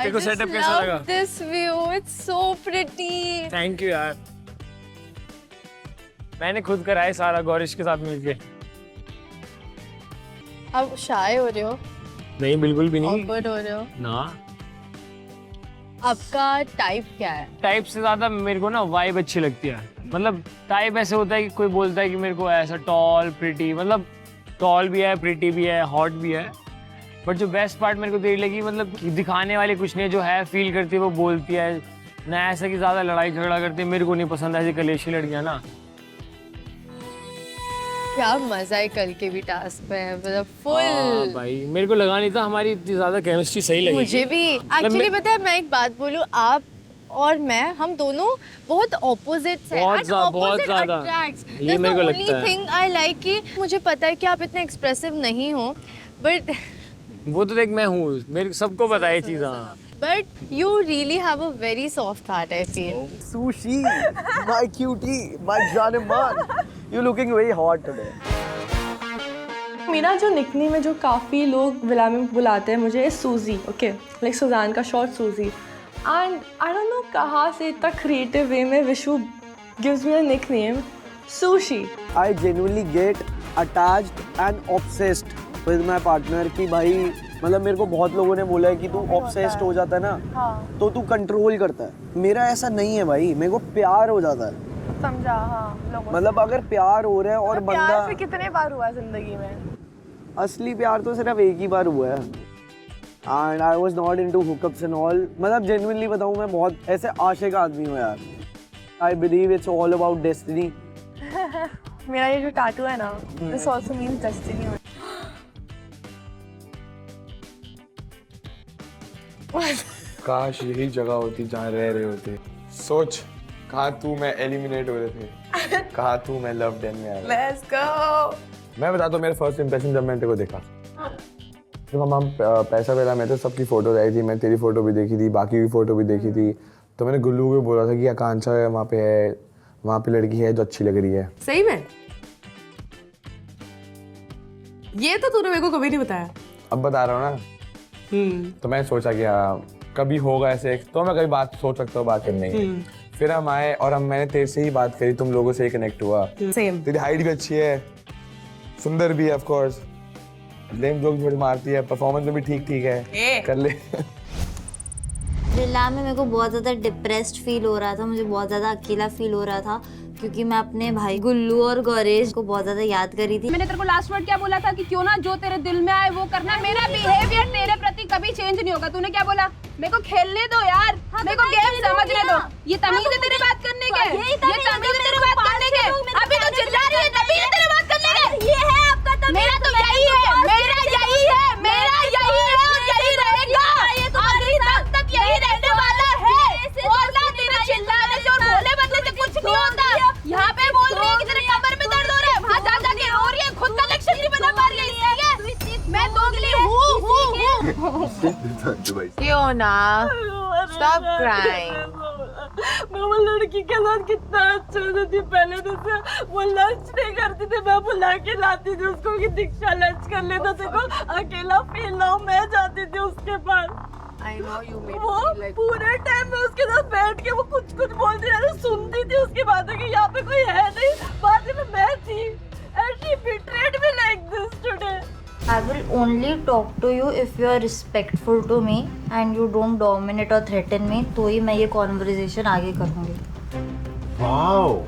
तेरे को सेटअप कैसा लगा? This view, it's so pretty. Thank you यार, मैंने खुद कराया सारा गौरिश के साथ मिलके। अब शाय हो रहे हो? नहीं बिल्कुल भी नहीं। Awkward हो रहे हो? ना, आपका टाइप क्या है? टाइप से ज्यादा मेरे को ना वाइब अच्छी लगती है। मतलब टाइप ऐसे होता है कि कोई बोलता है कि मेरे को ऐसा टॉल प्रिटी, मतलब टॉल भी है, प्रिटी भी है, हॉट भी है, बट जो बेस्ट पार्ट मेरे को तेरी लगी, मतलब कि दिखाने वाले कुछ नहीं, जो है फील करती है वो बोलती है ना, ऐसा कि ज्यादा लड़ाई झगड़ा करती है, मेरे को नहीं पसंद ऐसी कलेशी लड़कियां ना। क्या मजा है कल के भी टास्क पे, मतलब फुल। भाई मेरे को लगा नहीं था हमारी इतनी ज्यादा केमिस्ट्री सही लगी। मुझे भी एक्चुअली पता है, मैं एक बात बोलूं, आप और मैं, हम दोनों बहुत ऑपोजिट्स हैं, बहुत ज्यादा ये मेरे को लगता है। थिंग आई लाइक कि मुझे पता है कि आप इतने एक्सप्रेसिव नहीं हो, बट वो तो देख मैं हूँ, मेरे सबको पता है ये चीज़। But you really have a very soft heart, I feel. Sushi, my cutie, my Janeman, you looking very hot today. मेरा जो निकनेम है, जो काफ़ी लोग विला में बुलाते हैं मुझे, सूजी, ओके, लाइक सुजान का शॉर्ट सूजी। एंड आई डोंट नो कहाँ से इतना क्रिएटिव वे में Vishu gives me a nickname sushi. I genuinely get attached and obsessed with my partner कि भाई, मतलब मेरे को बहुत लोगों ने बोला है कि तू ऑब्सेस्ड हो जाता है ना, तो तू कंट्रोल करता है। मेरा ऐसा नहीं है भाई, मेरे को प्यार हो जाता है। समझा? हाँ, लोगों मतलब अगर प्यार हो रहा है और बंदा, प्यार से कितने बार हुआ जिंदगी में? असली प्यार तो सिर्फ एक ही बार हुआ है। And I was not into hookups and all. मतलब जेन्युइनली बताऊं, मैं बहुत ऐसे आशिक आदमी हूँ यार। I believe it's all about destiny. मेरा ये जो टैटू है ना, दिस आल्सो मींस डेस्टिनी। काश यही जगह होती जहाँ रह रहे होते। सोच, कहाँ तू मैं एलिमिनेट हो रहे थे, कहाँ तू मैं लव डेन में आ रहा। Let's go. मैं बताता हूँ मेरा फर्स्ट इंप्रेशन जब मैंने तेरे को देखा, जब हम पैसा वेला में थे, सबकी फोटो आई थी, मैं तेरी फोटो भी देखी थी, बाकी की फोटो भी देखी थी, तो मैंने गुल्लू को बोला था कि आकांक्षा है वहाँ पे, है वहाँ पे लड़की है जो अच्छी लग रही है। सही में? ये तो तूने मेरे को कभी नहीं बताया। अब बता रहा हूँ ना। तो मैं सोचा कि हाँ कभी होगा ऐसे, तो मैं कभी बात सोच सकता हूँ बात करने की। फिर हम आए और मैंने तेरे से ही बात करी, तुम लोगों से ही कनेक्ट हुआ। सेम। तेरी हाइट भी अच्छी है, सुंदर भी है, ऑफ कोर्स, लेम जोक भी मारती है, परफॉर्मेंस में भी ठीक ठीक है, कर ले। विला में मेरे को बहुत ज़्यादा डिप्रेस्ड फील हो रहा था, मुझे बहुत ज़्यादा अकेला फील हो रहा था, क्योंकि मैं अपने भाई गुल्लू और गौरेश को बहुत ज़्यादा याद करी थी। मैंने तेरे को लास्ट वर्ड क्या बोला था कि क्यों ना जो तेरे दिल में आए वो करना। मेरा बिहेवियर तेरे प्रति कभी चेंज नहीं होगा। तूने क्या बोला? मेरे को खेलने दो यार, मेरे को गेम समझने दो। ये तमीज है तेरी बात करने के? ये तमीज है तेरी बात करने के? अभी तो चिल्ला रही है, तमीज है तेरी बात करने के? ये है आपका तमीज। मेरा तो यही है, मेरा यही है, मेरा यही है और यही रहेगा। आखिरी दम तक यही रहने वाला है। और ना तेरे चिल्लाने से और बोले बदले से कुछ नहीं होता। यहाँ पे बोल रही है कि तेरे कमर में दर्द हो रहा है, वहाँ जा जाके रो रही है, खुद कलेक्शन नहीं बना पा रही है, इसलिए मैं दोगली हूँ। क्यों ना? Stop crying. मैं वो लड़की के साथ कितना अच्छा थी, पहले तो वो लंच नहीं करती थी, मैं बुला के लाती थी उसको कि दीक्षा लंच कर लेता, देखो अकेला फील ना हो, मैं जाती थी उसके पास। I know you made वो me feel like पूरे टाइम में उसके साथ बैठ के वो कुछ कुछ बोलती रहती, सुनती थी उसकी बातें कि यहाँ पे कोई है नहीं, बाद में मैं थी। And she betrayed me like this today. I will only talk to you if you are respectful to me and you don't dominate or threaten me, तो ही मैं ये conversation आगे करूँगी। वाओ,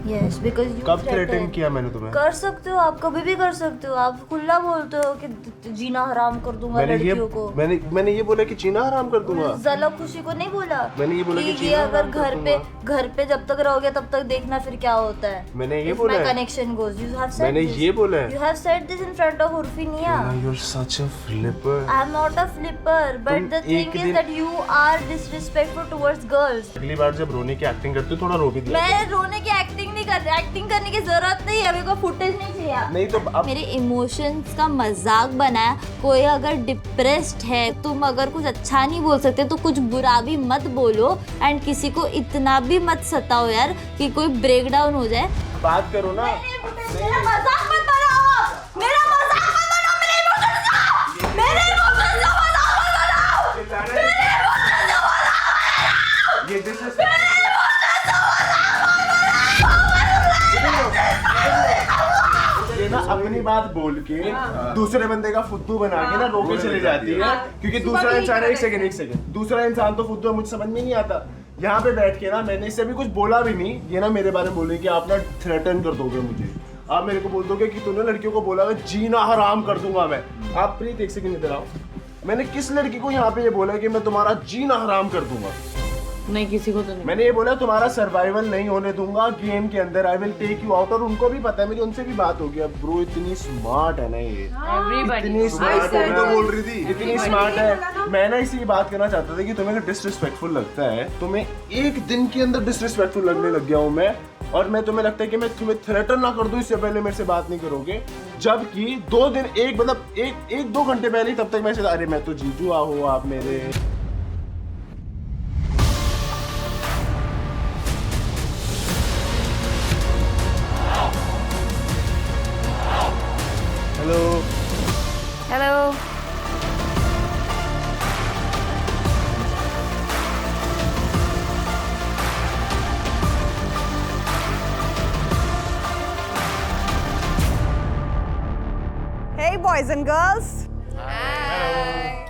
Yes, because you कब threaten threaten किया मैंने तुम्हें? कर सकते हो आप, कभी भी कर सकते हो आप, खुला बोलते हो कि जीना हराम कर दूंगा लड़कियों को। मैंने ये बोला कि जीना हराम कर दूंगा? जला खुशी को नहीं बोला। मैंने ये बोला कि ये जीना अगर हराम कर घर पे जब तक रहोगे तब तक देखना फिर क्या होता है। मैंने ये बोला है? Connection goes, you have said मैंने ये बोला है? You have said this in front of Urfi Nia. You are such a flipper. I am not a flipper, but the thing is that you are disrespectful towards girls. अगली बार जब रोने की acting करते हो थोड़ा रो भी दिया। मैं रोने की एक्टिंग नहीं कर रही, एक्टिंग करने की जरूरत नहीं है, मेरे को फुटेज नहीं चाहिए। नहीं तो अब मेरे इमोशंस का मजाक बनाया। कोई अगर डिप्रेस्ड है, तुम अगर कुछ अच्छा नहीं बोल सकते तो कुछ बुरा भी मत बोलो, एंड किसी को इतना भी मत सताओ यार कि कोई ब्रेक डाउन हो जाए। बात करो ना। मेरा मजाक मत बनाओ, मेरा मजाक मत बनाओ, मेरे इमोशंस का, मेरे इमोशंस का मजाक मत बनाओ, मेरे इमोशंस अपनी बात बोल के दूसरे बंदे का फुद्दू बना के ना रोके चले जाती है, क्योंकि दूसरा इंसान, एक सेकंड, दूसरा इंसान तो फुद्दू है, मुझे समझ में नहीं आता। यहाँ पे बैठ के ना मैंने इससे भी कुछ बोला भी नहीं, ये ना मेरे बारे में बोल रही कि आप ना थ्रेटन कर दोगे मुझे, आप मेरे को बोल दोगे कि तूने लड़कियों को बोला जीना हराम कर दूंगा मैं। आप प्लीज एक सेकंड इधर आओ, मैंने किस लड़की को यहाँ पे ये बोला कि मैं तुम्हारा जीना हराम कर दूंगा? नहीं, किसी को तो नहीं। मैंने ये बोला तुम्हारा सर्वाइवल नहीं होने दूंगा गेम के अंदर, I will take you out. और उनको भी पता है, मेरी उनसे भी बात हो गई। अब ब्रो इतनी स्मार्ट है ना ये, इतनी स्मार्ट है, तो बोल रही थी इतनी स्मार्ट है। मैं ना इसी बात करना चाहता था कि तुम्हें डिसरिस्पेक्टफुल लगता है, तुम्हें एक दिन के अंदर डिसरिस्पेक्टफुल लगने लग गया हूँ मैं, और मैं तुम्हें लगता है कि मैं तुम्हें थ्रेटन ना कर दूं इससे पहले मेरे से बात नहीं करोगे, जबकि 2 दिन एक 2 घंटे पहले तब तक मैं सोचा अरे मैं तो जीजू हो आप मेरे। Hello hello. Hey boys and girls.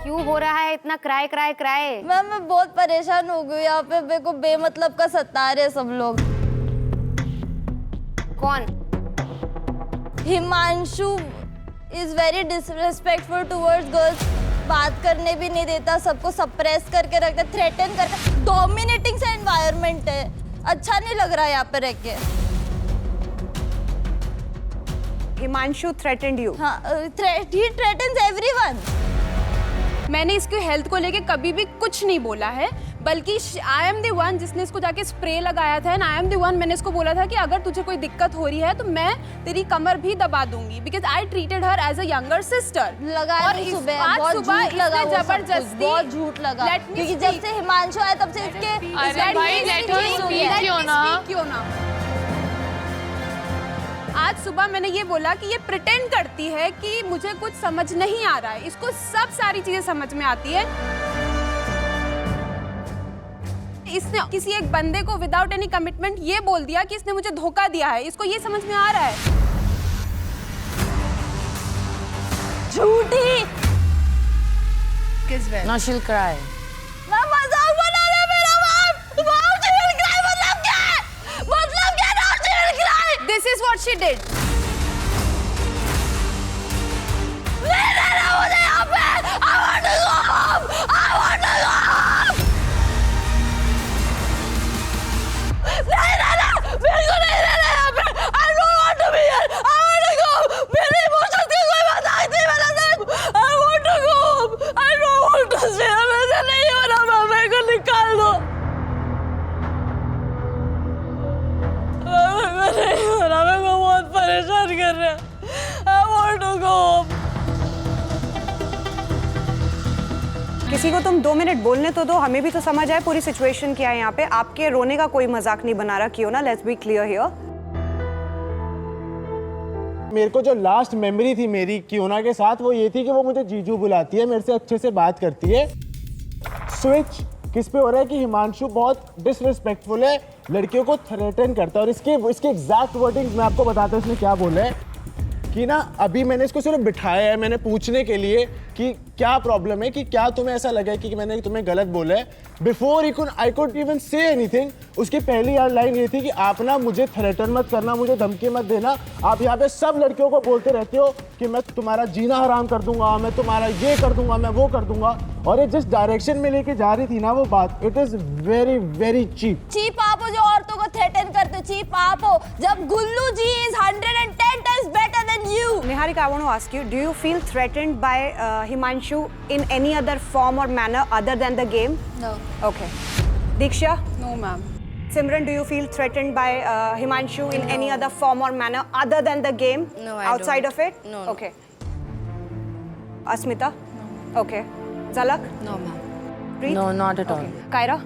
क्यों हो रहा है इतना क्राई क्राई क्राई? मैम मैं बहुत परेशान हो गई, यहाँ पे मेरे को बेमतलब का सता रहे सब लोग। कौन? Himanshu is very disrespectful towards girls, बात करने भी नहीं देता, सबको सप्रेस करके रखता, थ्रेटन करता, डोमिनेटिंग सा एनवायरनमेंट है, अच्छा नहीं लग रहा है यहाँ पे रह के। Himanshu threatened you. हाँ, he threatens everyone. मैंने इसकी हेल्थ को लेके कभी भी कुछ नहीं बोला है, बल्कि आई एम द वन जिसने इसको जाके स्प्रे लगाया था, and I am the one मैंने इसको बोला था कि अगर तुझे कोई दिक्कत हो रही है तो मैं तेरी कमर भी दबा दूंगी, because I treated her as a younger sister. लगाया नहीं सुबह, बहुत झूठ लगा, जबरदस्ती बहुत झूठ लगा, क्योंकि जब से हिमांशु आया तब से इसके क्यों ना आज सुबह मैंने ये बोला कि ये प्रिटेंड करती है कि मुझे कुछ समझ नहीं आ रहा है, इसको सब सारी चीजें समझ में आती है। इसने किसी एक बंदे को विदाउट एनी कमिटमेंट ये बोल दिया कि इसने मुझे धोखा दिया है, इसको ये समझ में आ रहा है। झूठी किस वे? Now she'll cry. मैं मजाक बना रहा मेरा बाप। Now she will cry मतलब क्या है? मतलब क्या now she will cry? This is what she did. नहीं रहना मुझे यहाँ पे। I want to go home. I want to go home. नहीं रहना, मेरे को नहीं रहना यहाँ पे। I don't want to be here. I want to go. मेरे इमोशंस की कोई बात आई थी मेरे से। I want to go home. I don't want to stay. मेरे से नहीं हो रहा, मेरे को निकाल दो। नहीं हो रहा, मेरे को बहुत परेशान कर रहे हैं। I want to go home. किसी को तुम 2 मिनट बोलने तो दो, हमें भी तो समझ आए पूरी सिचुएशन क्या है यहाँ पे। आपके रोने का कोई मजाक नहीं बना रहा, क्यों ना, लेट्स बी क्लियर हियर। मेरे को जो लास्ट मेमोरी थी मेरी कियोना के साथ वो ये थी कि वो मुझे जीजू बुलाती है, मेरे से अच्छे से बात करती है। स्विच किस पे हो रहा है कि हिमांशु बहुत डिसरिस्पेक्टफुल है, लड़कियों को थ्रेटन करता है। और इसके एग्जैक्ट वर्डिंग्स मैं आपको बताता हूँ इसने क्या बोला है कि ना अभी मैंने इसको सिर्फ बिठाया है मैंने पूछने के लिए कि क्या प्रॉब्लम है, कि क्या तुम्हें ऐसा लगा है कि मैंने तुम्हें गलत बोला है। Before I could even say anything, उसकी पहली यार लाइन ये थी कि आप ना मुझे थ्रेटन मत करना, मुझे धमकी मत देना। आप यहाँ पे सब लड़कियों को बोलते रहते हो कि मैं तुम्हारा जीना हराम कर दूंगा, मैं तुम्हारा ये कर दूंगा, मैं वो कर दूंगा। और ये जिस डायरेक्शन में लेके जा रही थी ना वो बात, it is very very cheap आप हो जो औरतों को थ्रेटन करते हो, चीप आप हो, जब गुल्लू जी is 110 times better than you. Niharika, I want to ask you, do you feel threatened by Himanshu in any other form or manner other than the game? No. Okay. Diksha? No, ma'am. Simran, do you feel threatened by Himanshu in any other form or manner other than the game? No, I outside don't. of it? No. Okay. Asmita? No. Okay. Zalak? No, ma'am. Preet? No, not at all. Okay. Kyra?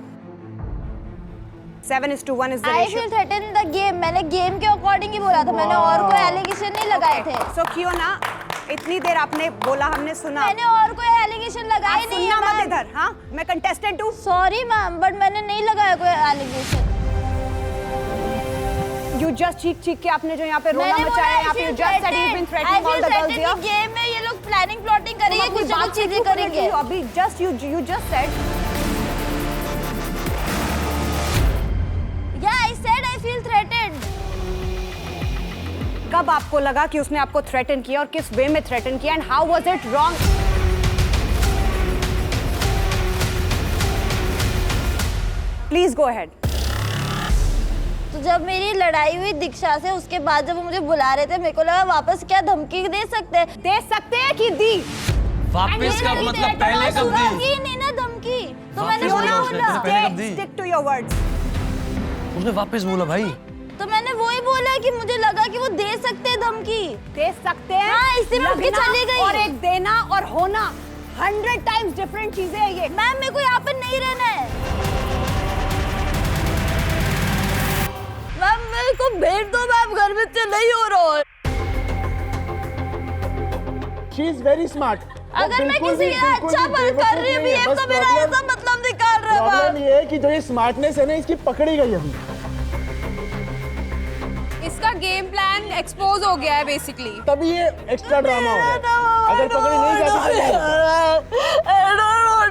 7:1 is the I ratio. feel threatened in the game. मैंने game के according ही बोला था, मैंने और कोई allegation नहीं लगाए थे। So क्यों ना इतनी देर आपने बोला, हमने सुना। मैंने और कोई एलिगेशन लगाए नहीं है। सुनना मत इधर, हाँ? मैं कंटेस्टेंट हूँ। सॉरी मैम, बट मैंने नहीं लगाया कोई एलिगेशन। You just चीख के आपने जो यहाँ पे रोना मैंने मचाया है, बोला, आप you just said you've been threatening all the girls here. Game में ये लोग प्लानिंग प्लॉटिंग करेंगे, कुछ ना कुछ चीजें करेंगे। अभी just you just said. Yeah, I said I feel threatened. कब आपको लगा कि उसने आपको थ्रेटन किया और किस वे में थ्रेटन किया and how was it wrong? Please go ahead. तो जब मेरी लड़ाई हुई दीक्षा से, उसके बाद जब वो मुझे बुला रहे थे, मेरे को लगा वापस क्या धमकी दे सकते हैं कि दी वापस का मतलब पहले कब दी? नहीं ना धमकी, तो मैंने वापस बोला बोला उसने, पहले कब दी? Stick to your words. उसने वापस बोला भाई। तो मैंने वही बोला कि मुझे लगा कि वो दे सकते हैं धमकी। दे सकते हैं। हाँ, इसी में उसकी चली गई। और एक देना और होना 100 टाइम्स डिफरेंट चीजें हैं ये। मैम मेरे को यहाँ पे नहीं रहना है। मैम मेरे को भेज दो, मैम घर में से नहीं हो रहा है। She is very smart. अगर मैं किसी का अच्छा कर रही हूँ, ये तो मेरा ऐसा मतलब निकाल रहा है। प्रॉब्लम ये है कि जो ये स्मार्टनेस है ना, इसकी पकड़ी गई अभी। इसका गेम प्लान एक्सपोज हो गया है बेसिकली। तभी ये एक्स्ट्रा ड्रामा हो रहा है। अगर पकड़ी नहीं जाती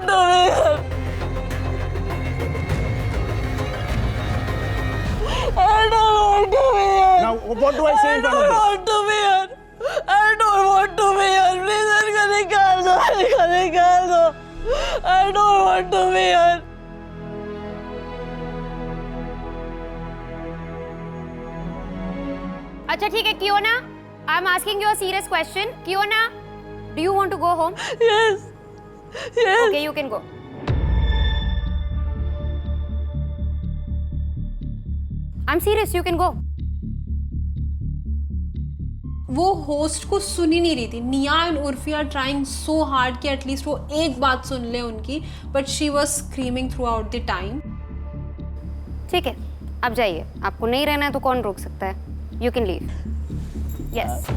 तो Now, what do I say in front of this? I don't want to be here. Please, इनको निकाल दो, इनको निकाल दो। I don't want to be here. अच्छा ठीक है Kiyona, I am asking you a serious question. Kiyona, do you want to go home? Yes. Yes. Okay, you can go. I am serious, you can go. वो host को सुन ही नहीं रही थी। Nia and Urfi are trying so hard कि at least वो एक बात सुन ले उनकी, but she was screaming throughout the time. ठीक है, अब जाइए। आपको नहीं रहना है तो कौन रोक सकता है? You can leave. यस।